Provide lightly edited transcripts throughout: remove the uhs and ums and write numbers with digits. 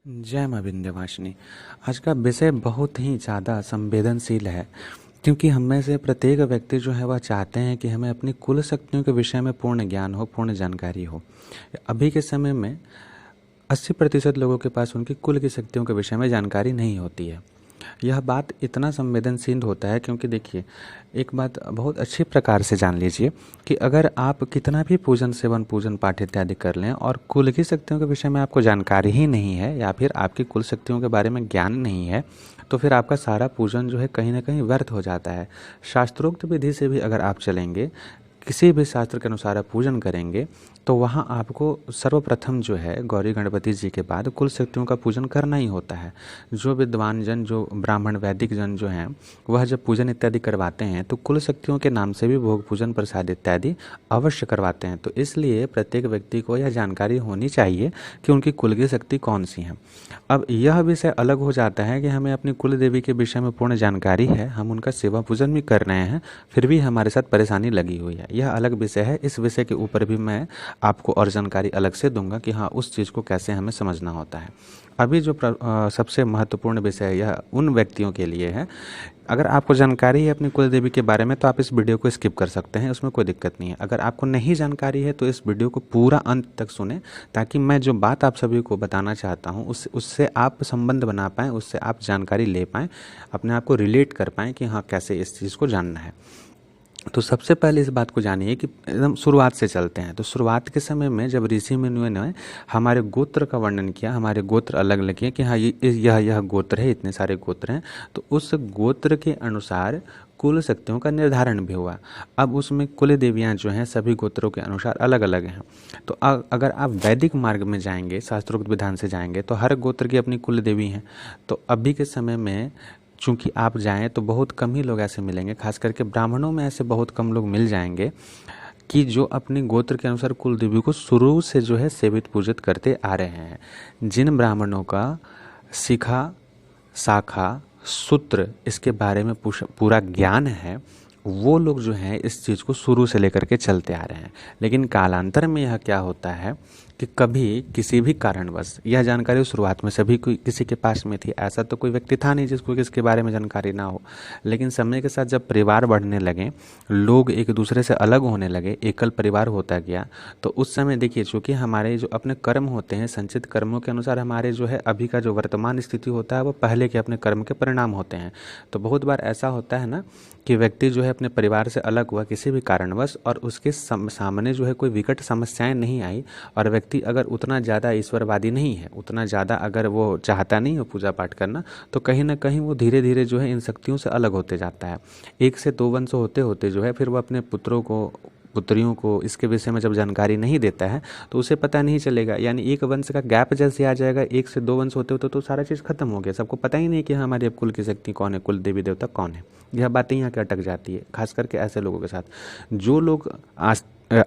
जय माँ विंध्यवासिनी। आज का विषय बहुत ही ज़्यादा संवेदनशील है, क्योंकि हम में से प्रत्येक व्यक्ति जो है वह चाहते हैं कि हमें अपनी कुल शक्तियों के विषय में पूर्ण ज्ञान हो, पूर्ण जानकारी हो। अभी के समय में 80% लोगों के पास उनकी कुल की शक्तियों के विषय में जानकारी नहीं होती है। यह बात इतना संवेदनशील होता है क्योंकि देखिए, एक बात बहुत अच्छी प्रकार से जान लीजिए कि अगर आप कितना भी पूजन सेवन पूजन पाठ इत्यादि कर लें और कुल की शक्तियों के विषय में आपको जानकारी ही नहीं है या फिर आपकी कुल शक्तियों के बारे में ज्ञान नहीं है, तो फिर आपका सारा पूजन जो है कहीं ना कहीं व्यर्थ हो जाता है। शास्त्रोक्त विधि से भी अगर आप चलेंगे, किसी भी शास्त्र के अनुसार आप पूजन करेंगे, तो वहाँ आपको सर्वप्रथम जो है गौरी गणपति जी के बाद कुल शक्तियों का पूजन करना ही होता है। जो विद्वान जन, जो ब्राह्मण वैदिक जन जो हैं, वह जब पूजन इत्यादि करवाते हैं तो कुल शक्तियों के नाम से भी भोग पूजन प्रसाद इत्यादि अवश्य करवाते हैं। तो इसलिए प्रत्येक व्यक्ति को यह जानकारी होनी चाहिए कि उनकी कुल की शक्ति कौन सी है। अब यह विषय अलग हो जाता है कि हमें अपनी कुल देवी के विषय में पूर्ण जानकारी है, हम उनका सेवा पूजन भी कर रहे हैं, फिर भी हमारे साथ परेशानी लगी हुई है। यह अलग विषय है। इस विषय के ऊपर भी मैं आपको और जानकारी अलग से दूंगा कि हाँ, उस चीज़ को कैसे हमें समझना होता है। अभी जो सबसे महत्वपूर्ण विषय है, यह उन व्यक्तियों के लिए है, अगर आपको जानकारी है अपनी कुल देवी के बारे में तो आप इस वीडियो को स्किप कर सकते हैं, उसमें कोई दिक्कत नहीं है। अगर आपको नहीं जानकारी है तो इस वीडियो को पूरा अंत तक सुने, ताकि मैं जो बात आप सभी को बताना चाहता हूँ उससे आप संबंध बना पाएँ, उससे आप जानकारी ले पाएँ, अपने आप को रिलेट कर पाएँ कि हाँ, कैसे इस चीज़ को जानना है। तो सबसे पहले इस बात को जानिए कि एकदम शुरुआत से चलते हैं। तो शुरुआत के समय में जब ऋषि मुनियों ने हमारे गोत्र का वर्णन किया, हमारे गोत्र अलग अलग किए कि हाँ, यह गोत्र है, इतने सारे गोत्र हैं, तो उस गोत्र के अनुसार कुल शक्तियों का निर्धारण भी हुआ। अब उसमें कुल देवियाँ जो हैं सभी गोत्रों के अनुसार अलग अलग हैं। तो अगर आप वैदिक मार्ग में जाएंगे, शास्त्रोक्त विधान से जाएंगे, तो हर गोत्र की अपनी कुल देवी हैं। तो अभी के समय में चूँकि आप जाएं तो बहुत कम ही लोग ऐसे मिलेंगे, खास करके ब्राह्मणों में ऐसे बहुत कम लोग मिल जाएंगे कि जो अपने गोत्र के अनुसार कुल देवी को शुरू से जो है सेवित पूजित करते आ रहे हैं। जिन ब्राह्मणों का शिखा, शाखा, सूत्र इसके बारे में पूरा ज्ञान है, वो लोग जो हैं इस चीज़ को शुरू से लेकर के चलते आ रहे हैं। लेकिन कालांतर में यह क्या होता है कि कभी किसी भी कारणवश, यह जानकारी शुरुआत में सभी कोई किसी के पास में थी, ऐसा तो कोई व्यक्ति था नहीं जिसको इसके बारे में जानकारी ना हो। लेकिन समय के साथ जब परिवार बढ़ने लगे, लोग एक दूसरे से अलग होने लगे, एकल परिवार होता गया, तो उस समय देखिए, चूँकि हमारे जो अपने कर्म होते हैं, संचित कर्मों के अनुसार हमारे जो है अभी का जो वर्तमान स्थिति होता है वो पहले के अपने कर्म के परिणाम होते हैं। तो बहुत बार ऐसा होता है ना कि व्यक्ति जो है अपने परिवार से अलग हुआ किसी भी कारणवश, और उसके सामने जो है कोई विकट समस्याएं नहीं आई, और व्यक्ति अगर उतना ज़्यादा ईश्वरवादी नहीं है, उतना ज़्यादा अगर वो चाहता नहीं हो पूजा पाठ करना, तो कहीं ना कहीं वो धीरे धीरे जो है इन शक्तियों से अलग होते जाता है। 1 से 2 वंश होते होते जो है फिर वो अपने पुत्रों को, पुत्रियों को इसके विषय में जब जानकारी नहीं देता है तो उसे पता नहीं चलेगा। यानी एक वंश का गैप जैसे आ जाएगा, 1 से 2 वंश होते होते तो सारा चीज़ खत्म हो गया, सबको पता ही नहीं कि हमारे अब कुल की शक्ति कौन है, कुल देवी देवता कौन है। यह बातें यहाँ के अटक जाती है, खास करके ऐसे लोगों के साथ जो लोग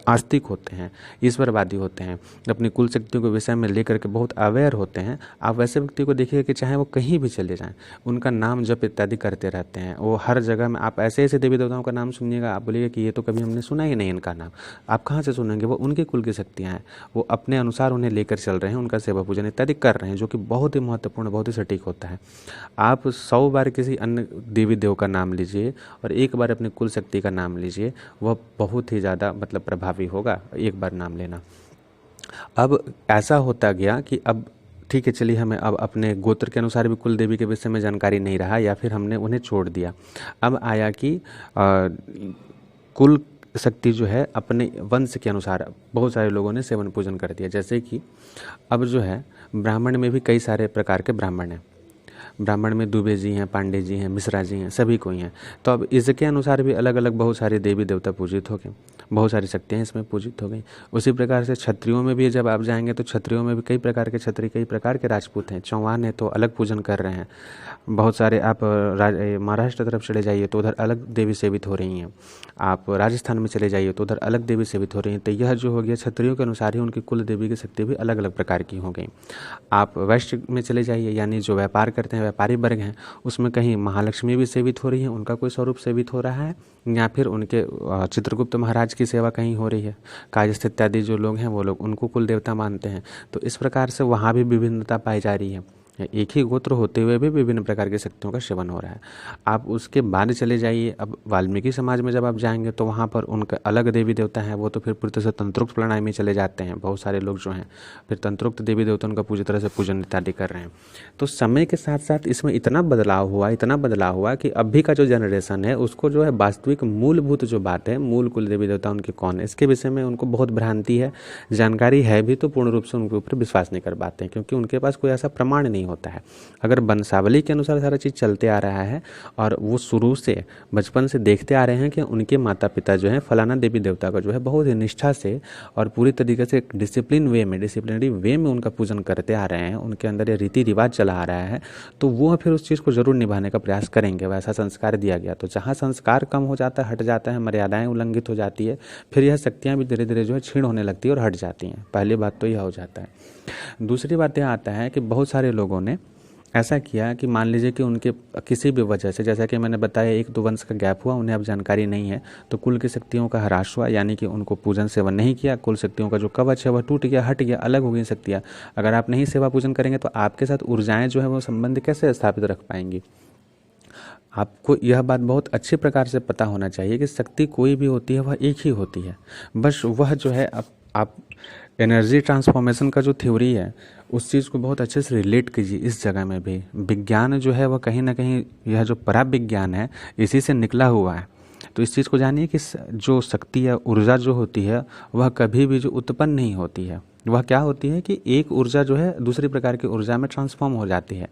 आस्तिक होते हैं, ईश्वरवादी होते हैं, अपनी कुल शक्तियों के विषय में लेकर के बहुत अवेयर होते हैं। आप वैसे व्यक्ति को देखिए कि चाहे वो कहीं भी चले जाएं, उनका नाम जप इत्यादि करते रहते हैं। वो हर जगह में आप ऐसे ऐसे देवी देवताओं का नाम सुनिएगा, आप बोलिएगा कि ये तो कभी हमने सुना ही नहीं इनका नाम। आप कहाँ से सुनेंगे? वो उनके कुल की शक्तियाँ हैं, वो अपने अनुसार उन्हें लेकर चल रहे हैं, उनका सेवा पूजन इत्यादि कर रहे हैं, जो कि बहुत ही महत्वपूर्ण, बहुत ही सटीक होता है। आप 100 बार किसी अन्य देवी देव का नाम लीजिए और एक बार अपनी कुल शक्ति का नाम लीजिए, वह बहुत ही ज़्यादा मतलब प्रभावी होगा, एक बार नाम लेना। अब ऐसा होता गया कि अब ठीक है, चलिए, हमें अब अपने गोत्र के अनुसार भी कुल देवी के विषय में जानकारी नहीं रहा, या फिर हमने उन्हें छोड़ दिया। अब आया कि कुल शक्ति जो है अपने वंश के अनुसार बहुत सारे लोगों ने सेवन पूजन कर दिया। जैसे कि अब जो है ब्राह्मण में भी कई सारे प्रकार के ब्राह्मण हैं। ब्राह्मण में दुबे जी हैं, पांडे जी हैं, मिश्रा जी हैं, सभी कोई हैं। तो अब इसके अनुसार भी अलग अलग बहुत सारे देवी देवता पूजित हो गए, बहुत सारी शक्तियाँ इसमें पूजित हो गई। उसी प्रकार से क्षत्रियों में भी जब आप जाएंगे तो क्षत्रियों में भी कई प्रकार के क्षत्रिय, कई प्रकार के राजपूत हैं। चौहान है तो अलग पूजन कर रहे हैं, बहुत सारे। आप महाराष्ट्र तरफ चले जाइए तो उधर अलग देवी सेवित हो रही हैं, आप राजस्थान में चले जाइए तो उधर अलग देवी सेवित हो रही हैं। तो यह जो हो गया, क्षत्रियों के अनुसार ही उनकी कुल देवी की शक्ति भी अलग अलग प्रकार की हो गई। आप वैश्य में चले जाइए, यानी जो व्यापार करते हैं, व्यापारी वर्ग हैं उसमें कहीं महालक्ष्मी भी सेवित हो रही है, उनका कोई स्वरूप सेवित हो रहा है, या फिर उनके चित्रगुप्त महाराज की सेवा कहीं हो रही है। कायस्थ इत्यादि जो लोग हैं वो लोग उनको कुल देवता मानते हैं। तो इस प्रकार से वहाँ भी विभिन्नता पाई जा रही है। एक ही गोत्र होते हुए भी विभिन्न प्रकार की शक्तियों का सेवन हो रहा है। आप उसके बाद चले जाइए, अब वाल्मीकि समाज में जब आप जाएंगे तो वहाँ पर उनका अलग देवी देवता है, वो तो फिर पूरी तरह से तंत्रोक्त प्रणाली में चले जाते हैं। बहुत सारे लोग जो हैं फिर तंत्रोक्त देवी देवता उनका पूरी तरह से पूजन इत्यादि कर रहे हैं। तो समय के साथ साथ इसमें इतना बदलाव हुआ कि अभी का जो जनरेशन है उसको जो है वास्तविक मूलभूत जो बात है, मूल कुल देवी देवता उनके कौन है, इसके विषय में उनको बहुत भ्रांति है। जानकारी है भी तो पूर्ण रूप से उनके ऊपर विश्वास नहीं कर पाते हैं, क्योंकि उनके पास कोई ऐसा प्रमाण नहीं होता है। अगर वंशावली के अनुसार सारा चीज़ चलते आ रहा है और वो शुरू से बचपन से देखते आ रहे हैं कि उनके माता पिता जो हैं फलाना देवी देवता का जो है बहुत ही निष्ठा से और पूरी तरीके से डिसिप्लिनरी वे में उनका पूजन करते आ रहे हैं, उनके अंदर ये रीति रिवाज चला आ रहा है, तो वो फिर उस चीज़ को जरूर निभाने का प्रयास करेंगे। वैसा संस्कार दिया गया, तो जहाँ संस्कार कम हो जाता है, हट जाता है, मर्यादाएं उल्लंघित हो जाती है, फिर यह शक्तियाँ भी धीरे धीरे जो है क्षीण होने लगती है और हट जाती हैं। पहली बात तो यह हो जाता है। दूसरी बात यह आता है कि बहुत सारे लोगों ने ऐसा किया कि मान लीजिए कि उनके किसी भी वजह से, जैसा कि मैंने बताया, एक दो वंश का गैप हुआ, उन्हें अब जानकारी नहीं है, तो कुल की शक्तियों का ह्रास हुआ, यानी कि उनको पूजन सेवन नहीं किया, कुल शक्तियों का जो कवच है वह टूट गया, हट गया, अलग हो गई शक्तियाँ। अगर आप नहीं सेवा पूजन करेंगे तो आपके साथ ऊर्जाएं जो है वो संबंध कैसे स्थापित रख पाएंगी। आपको यह बात बहुत अच्छे प्रकार से पता होना चाहिए कि शक्ति कोई भी होती है वह एक ही होती है, बस वह जो है आप एनर्जी ट्रांसफॉर्मेशन का जो थ्योरी है उस चीज़ को बहुत अच्छे से रिलेट कीजिए। इस जगह में भी विज्ञान जो है वह कहीं ना कहीं, यह जो पराविज्ञान है इसी से निकला हुआ है। तो इस चीज़ को जानिए कि जो शक्ति या ऊर्जा जो होती है वह कभी भी जो उत्पन्न नहीं होती है, वह क्या होती है कि एक ऊर्जा जो है दूसरी प्रकार की ऊर्जा में ट्रांसफॉर्म हो जाती है,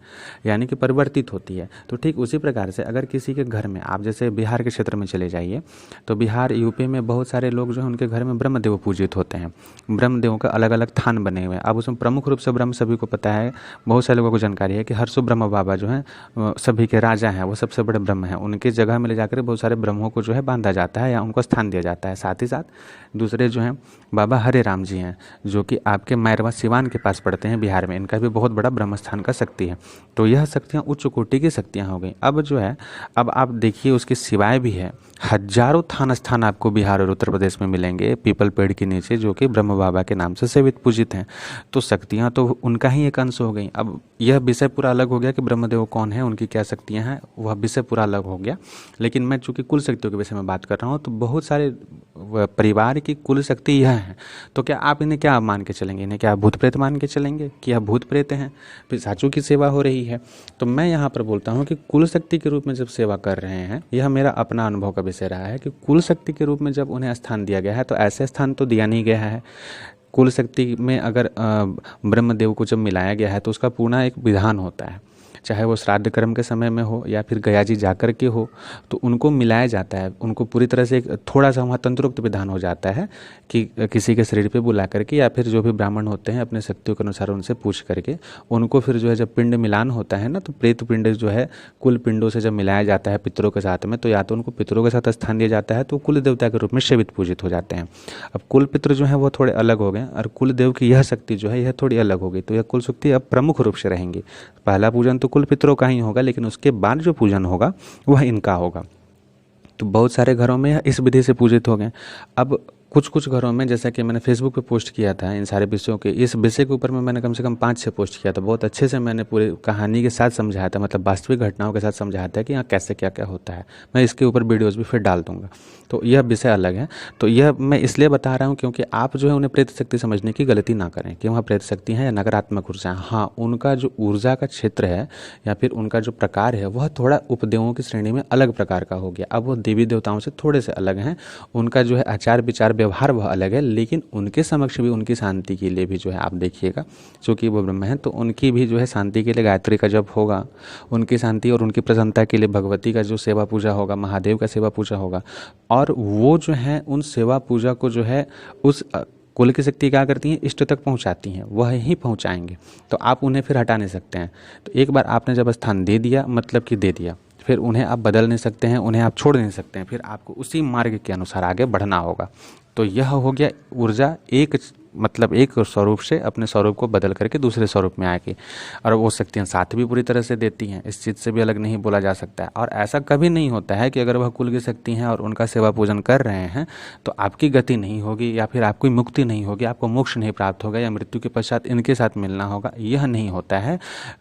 यानी कि परिवर्तित होती है। तो ठीक उसी प्रकार से अगर किसी के घर में, आप जैसे बिहार के क्षेत्र में चले जाइए, तो बिहार यूपी में बहुत सारे लोग जो हैं उनके घर में ब्रह्मदेव पूजित होते हैं। ब्रह्मदेवों का अलग अलग थान बने हुए हैं। अब उसमें प्रमुख रूप से ब्रह्म सभी को पता है, बहुत सारे लोगों को जानकारी है कि हर्षो ब्रह्म बाबा जो हैं सभी के राजा हैं, वो सबसे बड़े ब्रह्म हैं। उनकी जगह में ले जाकर बहुत सारे ब्रह्मों को जो है बांधा जाता है या उनको स्थान दिया जाता है। साथ ही साथ दूसरे जो हैं बाबा हरे राम जी हैं, जो कि आपके मैरवा सिवान के पास पड़ते हैं बिहार में। इनका भी बहुत बड़ा ब्रह्मस्थान का शक्ति है। तो यह शक्तियाँ उच्च कोटि की शक्तियाँ हो गई। अब जो है, अब आप देखिए उसके सिवाय भी है, हजारों थान स्थान आपको बिहार और उत्तर प्रदेश में मिलेंगे पीपल पेड़ के नीचे, जो कि ब्रह्म बाबा के नाम से सेवित पूजित हैं। तो शक्तियाँ तो उनका ही एक अंश हो गई। अब यह विषय पूरा अलग हो गया कि ब्रह्मदेव कौन है, उनकी क्या शक्तियाँ हैं, वह विषय पूरा अलग हो गया। लेकिन मैं चूंकि कुल शक्तियों के विषय में बात कर रहा हूँ, तो बहुत सारे परिवार की कुल शक्ति यह है। तो क्या आप इन्हें क्या मान के चलेंगे? इन्हें क्या भूत प्रेत मान के चलेंगे कि यह भूत प्रेत हैं, पिशाचों की सेवा हो रही है? तो मैं यहाँ पर बोलता हूँ कि कुल शक्ति के रूप में जब सेवा कर रहे हैं, यह मेरा अपना अनुभव का विषय रहा है कि कुल शक्ति के रूप में जब उन्हें स्थान दिया गया है, तो ऐसे स्थान तो दिया नहीं गया है। कुल शक्ति में अगर ब्रह्मदेव को जब मिलाया गया है तो उसका पूर्ण एक विधान होता है, चाहे वो श्राद्ध कर्म के समय में हो या फिर गया जी जाकर के हो, तो उनको मिलाया जाता है। उनको पूरी तरह से एक थोड़ा सा वहाँ तंत्रोक्त विधान हो जाता है कि किसी के शरीर पे बुला करके या फिर जो भी ब्राह्मण होते हैं अपने शक्तियों के अनुसार उनसे पूछ करके उनको फिर जो है जब पिंड मिलान होता है ना, तो प्रेत पिंड जो है कुल पिंडों से जब मिलाया जाता है पितरों के साथ में, तो या तो उनको पितरों के साथ स्थान दिया जाता है तो कुल देवता के रूप में सेवित पूजित हो जाते हैं। अब कुल पितृ जो है वो थोड़े अलग हो गए और कुल देव की यह शक्ति जो है यह थोड़ी अलग हो गई। तो यह कुल शक्ति अब प्रमुख रूप से रहेंगी। पहला पूजन तो कुल पितरों का ही होगा, लेकिन उसके बाद जो पूजन होगा वह इनका होगा। तो बहुत सारे घरों में इस विधि से पूजित हो गए। अब कुछ कुछ घरों में, जैसा कि मैंने फेसबुक पे पोस्ट किया था इन सारे विषयों के, इस विषय के ऊपर में मैंने कम से कम 5-6 पोस्ट किया था। बहुत अच्छे से मैंने पूरी कहानी के साथ समझाया था, मतलब वास्तविक घटनाओं के साथ समझाया था कि यहाँ कैसे क्या क्या होता है। मैं इसके ऊपर वीडियोस भी फिर डाल दूंगा। तो यह विषय अलग है। तो यह मैं इसलिए बता रहा हूँ क्योंकि आप जो है उन्हें प्रेत शक्ति समझने की गलती ना करें कि वहाँ प्रेत शक्ति है या नकारात्मक ऊर्जा है। हाँ, उनका जो ऊर्जा का क्षेत्र है या फिर उनका जो प्रकार है वह थोड़ा उपदेवों की श्रेणी में अलग प्रकार का हो गया। अब वो देवी देवताओं से थोड़े से अलग हैं। उनका जो है आचार विचार व्यवहार वह अलग है, लेकिन उनके समक्ष भी उनकी शांति के लिए भी जो है आप देखिएगा, चूँकि वो ब्रह्म है तो उनकी भी जो है शांति के लिए गायत्री का जप होगा, उनकी शांति और उनकी प्रसन्नता के लिए भगवती का जो सेवा पूजा होगा, महादेव का सेवा पूजा होगा। और वो जो है उन सेवा पूजा को जो है उस कुल की शक्ति क्या करती हैं, इष्ट तक पहुंचाती हैं, वह ही पहुंचाएंगे। तो आप उन्हें फिर हटा नहीं सकते हैं। तो एक बार आपने जब स्थान दे दिया, मतलब कि दे दिया, फिर उन्हें आप बदल नहीं सकते हैं, उन्हें आप छोड़ नहीं सकते हैं। फिर आपको उसी मार्ग के अनुसार आगे बढ़ना होगा। तो यह हो गया ऊर्जा एक मतलब एक स्वरूप से अपने स्वरूप को बदल करके दूसरे स्वरूप में आएगी, और वो शक्तियाँ साथ भी पूरी तरह से देती हैं, इस चीज़ से भी अलग नहीं बोला जा सकता है। और ऐसा कभी नहीं होता है कि अगर वह कुल की शक्ति हैं और उनका सेवा पूजन कर रहे हैं तो आपकी गति नहीं होगी या फिर आपकी मुक्ति नहीं होगी, आपको मोक्ष नहीं प्राप्त होगा या मृत्यु के पश्चात इनके साथ मिलना होगा, यह नहीं होता है।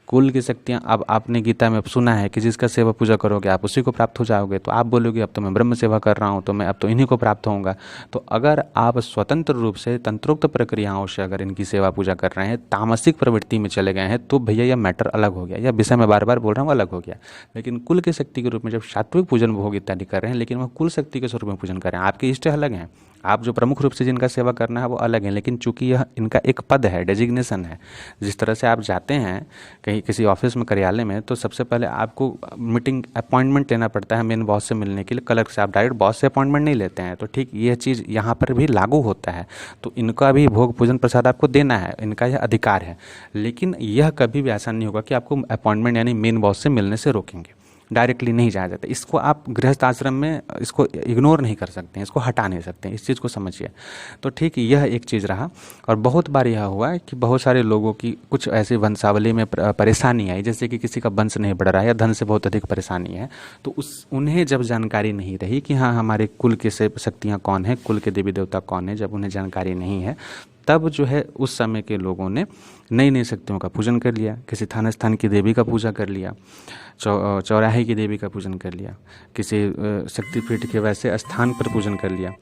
कुल की शक्तियाँ, अब आपने गीता में सुना है कि जिसका सेवा पूजा करोगे आप उसी को प्राप्त हो जाओगे, तो आप बोलोगे अब तो मैं ब्रह्म सेवा कर रहा हूँ तो मैं अब तो इन्हीं को प्राप्त होऊंगा। तो अगर आप स्वतंत्र रूप से तंत्रोक्त प्रक्रियाओं से अगर इनकी सेवा पूजा कर रहे हैं, तामसिक प्रवृत्ति में चले गए हैं, तो भैया यह मैटर अलग हो गया, यह विषय मैं बार बार बोल रहा हूँ अलग हो गया। लेकिन कुल की शक्ति के रूप में जब सात्विक पूजन भोग इत्यादि कर रहे हैं, लेकिन वह कुल शक्ति के स्वरूप में पूजन कर रहे हैं, आपके इष्ट अलग हैं, आप जो प्रमुख रूप से जिनका सेवा करना है वो अलग है, लेकिन चूंकि यह इनका एक पद है, डेजिग्नेशन है। जिस तरह से आप जाते हैं कहीं किसी ऑफिस में, कार्यालय में, तो सबसे पहले आपको मीटिंग अपॉइंटमेंट लेना पड़ता है मेन बॉस से मिलने के लिए, क्लर्क से। आप डायरेक्ट बॉस से अपॉइंटमेंट नहीं लेते हैं। तो ठीक यह चीज़ यहाँ पर भी लागू होता है। तो इनका भी भोग पूजन प्रसाद आपको देना है, इनका यह अधिकार है, लेकिन यह कभी भी ऐसा नहीं होगा कि आपको अपॉइंटमेंट यानी मेन बॉस से मिलने से रोकेंगे। डायरेक्टली नहीं जाया जाता। इसको आप गृहस्थ आश्रम में इसको इग्नोर नहीं कर सकते हैं, इसको हटा नहीं सकते हैं, इस चीज़ को समझिए। तो ठीक यह एक चीज़ रहा। और बहुत बार यह हुआ है कि बहुत सारे लोगों की कुछ ऐसी वंशावली में परेशानी आई, जैसे कि किसी का वंश नहीं बढ़ रहा है या धन से बहुत अधिक परेशानी है, तो उन्हें जब जानकारी नहीं रही कि हाँ हमारे कुल के से शक्तियाँ कौन है, कुल के देवी देवता कौन है, जब उन्हें जानकारी नहीं है, तब जो है उस समय के लोगों ने नई नई शक्तियों का पूजन कर लिया। किसी थान स्थान की देवी का पूजा कर लिया, चौराहे की देवी का पूजन कर लिया, किसी शक्तिपीठ के वैसे स्थान पर पूजन कर लिया।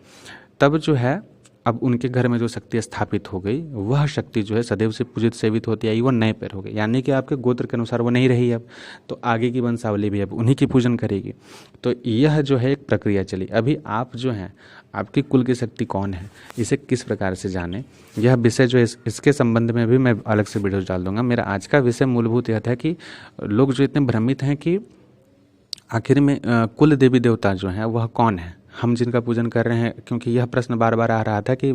तब जो है अब उनके घर में जो शक्ति स्थापित हो गई, वह शक्ति जो है सदैव से पूजित सेवित होती आई, वो नए पैर हो गई, यानी कि आपके गोत्र के अनुसार वो नहीं रही अब, तो आगे की वंशावली भी अब उन्हीं की पूजन करेगी। तो यह जो है एक प्रक्रिया चली। अभी आप जो हैं, आपकी कुल की शक्ति कौन है, इसे किस प्रकार से जाने, यह विषय जो है इसके संबंध में भी मैं अलग से वीडियो डाल दूंगा। मेरा आज का विषय मूलभूत यह था कि लोग जो इतने भ्रमित हैं कि आखिर में कुल देवी देवता जो हैं वह कौन है, हम जिनका पूजन कर रहे हैं, क्योंकि यह प्रश्न बार बार आ रहा था कि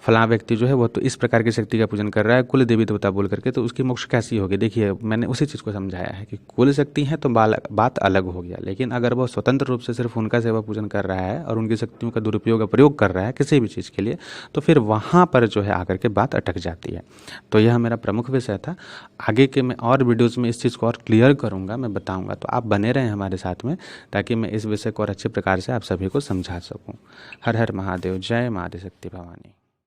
फलां व्यक्ति जो है वो तो इस प्रकार की शक्ति का पूजन कर रहा है कुल देवी देवता बोल करके, तो उसकी मोक्ष कैसी होगी। देखिए मैंने उसी चीज़ को समझाया है कि कुल शक्ति है तो बात अलग हो गया, लेकिन अगर वो स्वतंत्र रूप से सिर्फ उनका सेवा पूजन कर रहा है और उनकी शक्तियों का दुरुपयोग या प्रयोग कर रहा है किसी भी चीज़ के लिए, तो फिर वहाँ पर जो है आकर के बात अटक जाती है। तो यह मेरा प्रमुख विषय था। आगे के मैं और वीडियोज़ में इस चीज़ को और क्लियर करूँगा, मैं बताऊँगा, तो आप बने रहें हमारे साथ में, ताकि मैं इस विषय को और अच्छे प्रकार से आप सभी को समझा सकूं। हर हर महादेव, जय माँ आदिशक्ति भवानी।